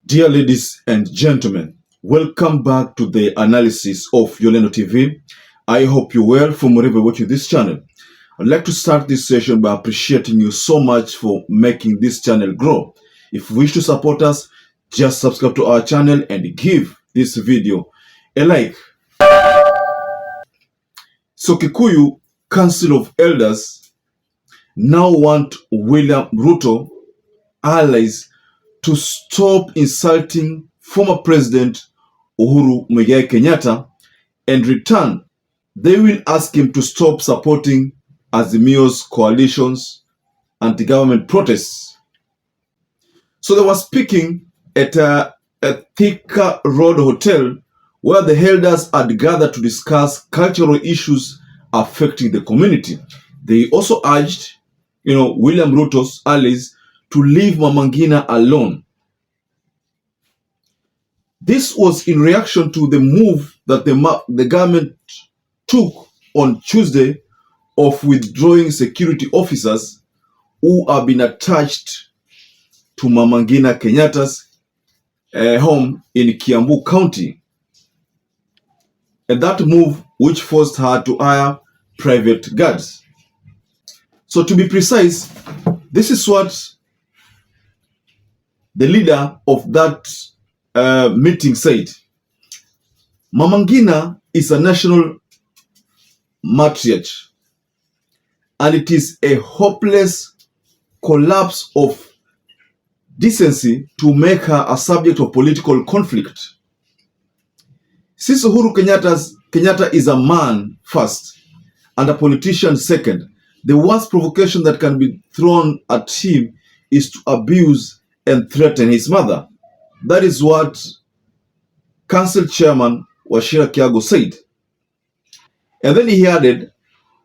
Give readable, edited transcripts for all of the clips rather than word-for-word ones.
Dear ladies and gentlemen, welcome back to the analysis of YOLENO TV. I hope you're well from wherever you're watching this channel. I'd like to start this session by appreciating you so much for making this channel grow. If you wish to support us, just subscribe to our channel and give this video a like. So Kikuyu Council of Elders now want William Ruto allies to stop insulting former President UHURU Kenyatta, and return, they will ask him to stop supporting Azimio's coalition's anti-government protests. So they were speaking at a Thika Road hotel where the elders had gathered to discuss cultural issues affecting the community. They also urged, William Ruto's allies to leave Mama Ngina alone. This was in reaction to the move that the government took on Tuesday of withdrawing security officers who have been attached to Mama Ngina Kenyatta's home in Kiambu County. And that move which forced her to hire private guards. So to be precise, this is what the leader of that meeting said. Mama Ngina is a national matriarch, and it is a hopeless collapse of decency to make her a subject of political conflict. Since UHURU Kenyatta is a man first and a politician second, the worst provocation that can be thrown at him is to abuse and threaten his mother. That is what Council Chairman Wachira Kiago said. And then he added,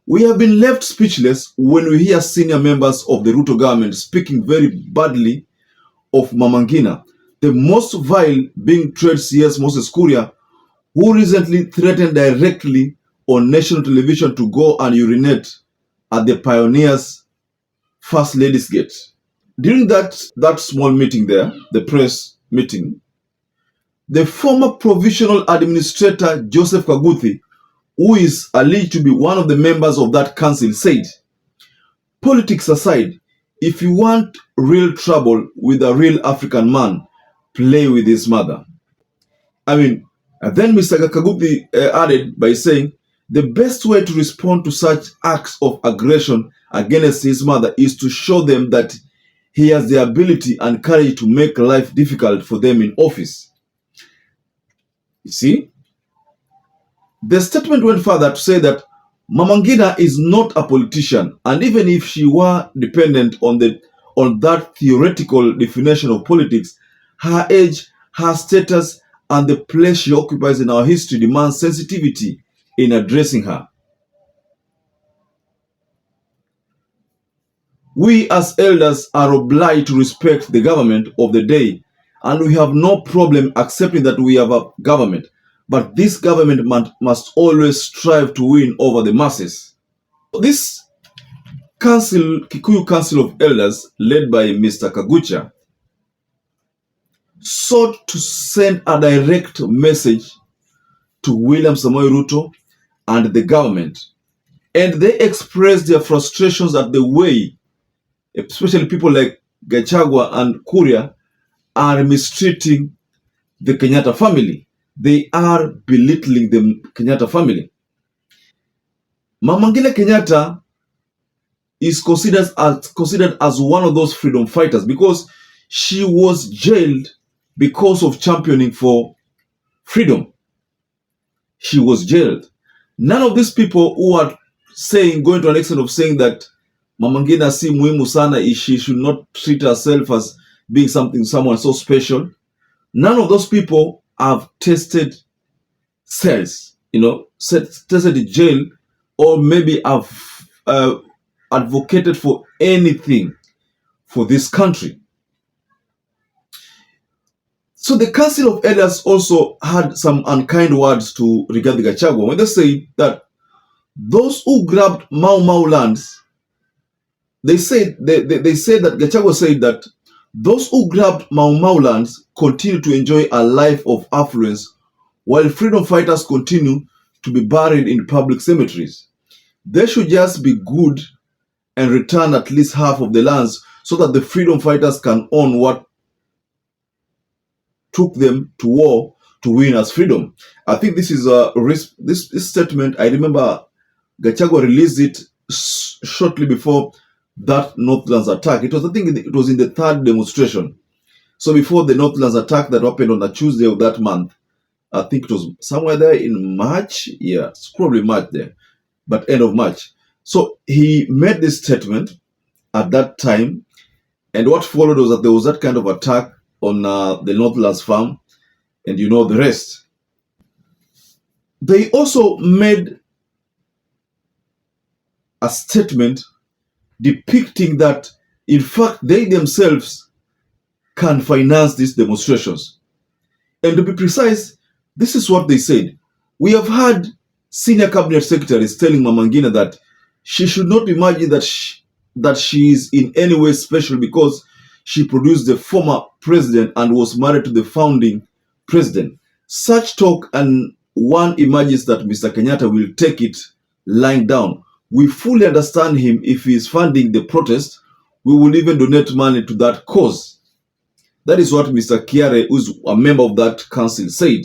"We have been left speechless when we hear senior members of the Ruto government speaking very badly of Mama Ngina, the most vile being Trade CS Moses Kuria, who recently threatened directly on national television to go and urinate at the Pioneers' First Lady's Gate." During that small meeting there, the press meeting, the former provisional administrator Joseph Kaguthi, who is alleged to be one of the members of that council, said, "Politics aside, if you want real trouble with a real African man, play with his mother." And then Mr. Kaguthi added by saying, "The best way to respond to such acts of aggression against his mother is to show them that he has the ability and courage to make life difficult for them in office." You see, the statement went further to say that Mama Ngina is not a politician, and even if she were dependent on that theoretical definition of politics, her age, her status, and the place she occupies in our history demands sensitivity in addressing her. We as elders are obliged to respect the government of the day, and we have no problem accepting that we have a government. But this government must always strive to win over the masses. This council, Kikuyu Council of Elders, led by Mr. Kagucha, sought to send a direct message to William Samoei Ruto and the government. And they expressed their frustrations at the way especially people like Gachagua and Kuria are mistreating the Kenyatta family. They are belittling the Kenyatta family. Mama Ngina Kenyatta is considered as one of those freedom fighters because she was jailed because of championing for freedom. She was jailed. None of these people who are going to an extent of saying that Mama Ngina si muhimu sana, she should not treat herself as being someone so special. None of those people have tested cells, tested the jail, or maybe have advocated for anything for this country. So the Council of Elders also had some unkind words to Rigathi Gachagua when they say that those who grabbed Mau Mau lands, they said that Gachagua said that Those who grabbed Mau Mau lands continue to enjoy a life of affluence, while freedom fighters continue to be buried in public cemeteries. They should just be good and return at least half of the lands so that the freedom fighters can own what took them to war to win us freedom. I think this is this statement. I remember Gachagua released it shortly before that Northlands attack. It was, I think, it was in the third demonstration. So before the Northlands attack that happened on a Tuesday of that month, I think it was somewhere there in March. Yeah, it's probably March there, but end of March. So he made this statement at that time, and what followed was that there was that kind of attack on the Northlands farm, and you know the rest. They also made a statement depicting that, in fact, they themselves can finance these demonstrations. And to be precise, this is what they said. We have had senior cabinet secretaries telling Mama Ngina that she should not imagine that she is in any way special because she produced the former president and was married to the founding president. Such talk, and one imagines that Mr. Kenyatta will take it lying down. We fully understand him. If he is funding the protest, we will even donate money to that cause. That is what Mr. Kiare, who's a member of that council, said.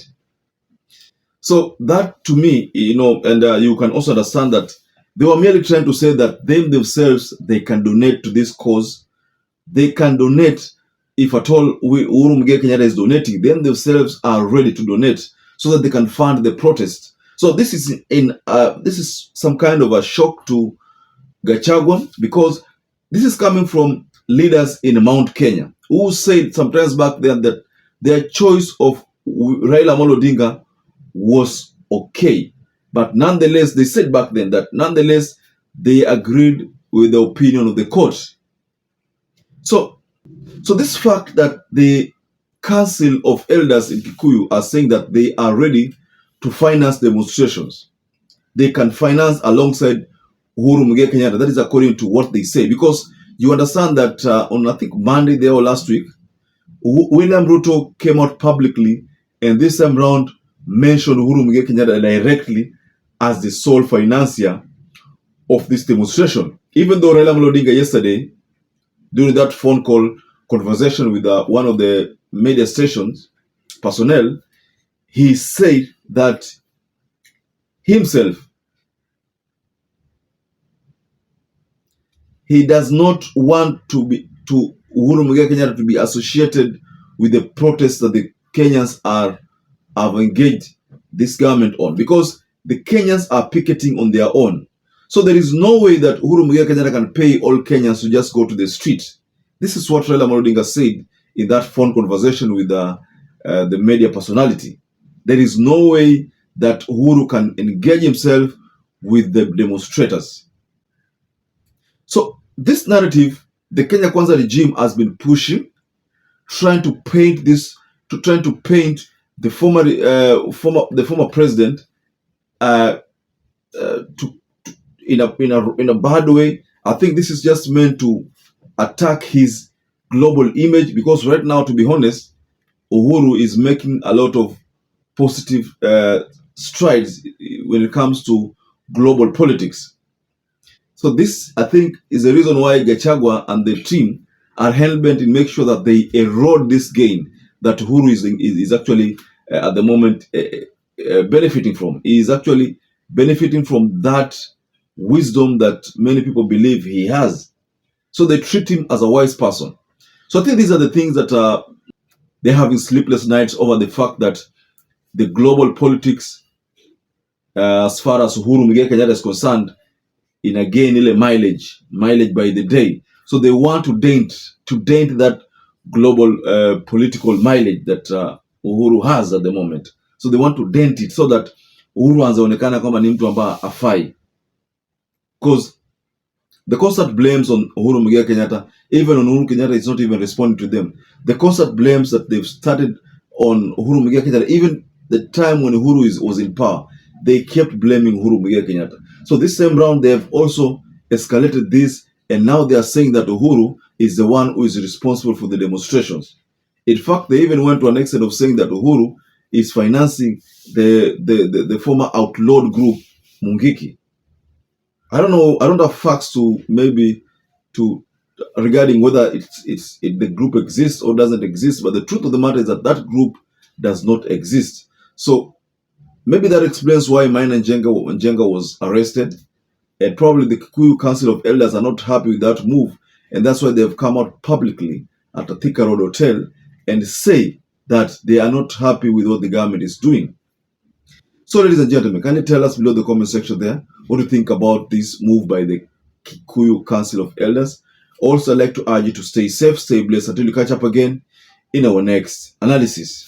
So that, to me, and you can also understand that they were merely trying to say that themselves, they can donate to this cause. They can donate if at all Uhuru Muigai Kenyatta is donating. Then themselves are ready to donate so that they can fund the protest. So this is some kind of a shock to Gachagua, because this is coming from leaders in Mount Kenya who said sometimes back then that their choice of Raila Amolo Odinga was okay. But nonetheless, they said back then that nonetheless, they agreed with the opinion of the court. So this fact that the Council of Elders in Kikuyu are saying that they are ready to finance demonstrations, they can finance alongside Uhuru Muigai Kenyatta. That is according to what they say. Because you understand that on, I think, Monday there or last week, William Ruto came out publicly and this time round mentioned Uhuru Muigai Kenyatta directly as the sole financier of this demonstration. Even though Raila Amolo Odinga yesterday, during that phone call conversation with one of the media stations personnel, he said that himself, he does not want Uhuru Muigai Kenyatta to be associated with the protests that the Kenyans have engaged this government on, because the Kenyans are picketing on their own. So there is no way that Uhuru Muigai Kenyatta can pay all Kenyans to just go to the street. This is what Raila Amolo Odinga said in that phone conversation with the media personality. There is no way that Uhuru can engage himself with the demonstrators. So this narrative, the Kenya Kwanza regime has been pushing, trying to paint the former president in a bad way. I think this is just meant to attack his global image, because right now, to be honest, Uhuru is making a lot of positive strides when it comes to global politics. So this, I think, is the reason why Gachagua and the team are hell-bent in making sure that they erode this gain that Uhuru is actually at the moment benefiting from. He is actually benefiting from that wisdom that many people believe he has. So they treat him as a wise person. So I think these are the things that they're having sleepless nights over, the fact that the global politics, as far as Uhuru Muigai Kenyatta is concerned, in again ile mileage by the day. So they want to dent that global political mileage that Uhuru has at the moment. So they want to dent it so that Uhuru anaonekana kama ni mtu ambaye afai. Because the constant blames on Uhuru Muigai Kenyatta, even on Uhuru Kenyatta, is not even responding to them. The constant blames that they've started on Uhuru Muigai Kenyatta, even the time when Uhuru was in power, they kept blaming Uhuru Muigai Kenyatta. So this same round, they have also escalated this, and now they are saying that Uhuru is the one who is responsible for the demonstrations. In fact, they even went to an extent of saying that Uhuru is financing the former outlawed group Mungiki. I don't know. I don't have facts to maybe to regarding whether the group exists or doesn't exist. But the truth of the matter is that that group does not exist. So maybe that explains why Maina Njenga was arrested, and probably the Kikuyu Council of Elders are not happy with that move, and that's why they've come out publicly at a Thika Road Hotel and say that they are not happy with what the government is doing. So, ladies and gentlemen, can you tell us below the comment section there what you think about this move by the Kikuyu Council of Elders? Also, I'd like to urge you to stay safe, stay blessed until we catch up again in our next analysis.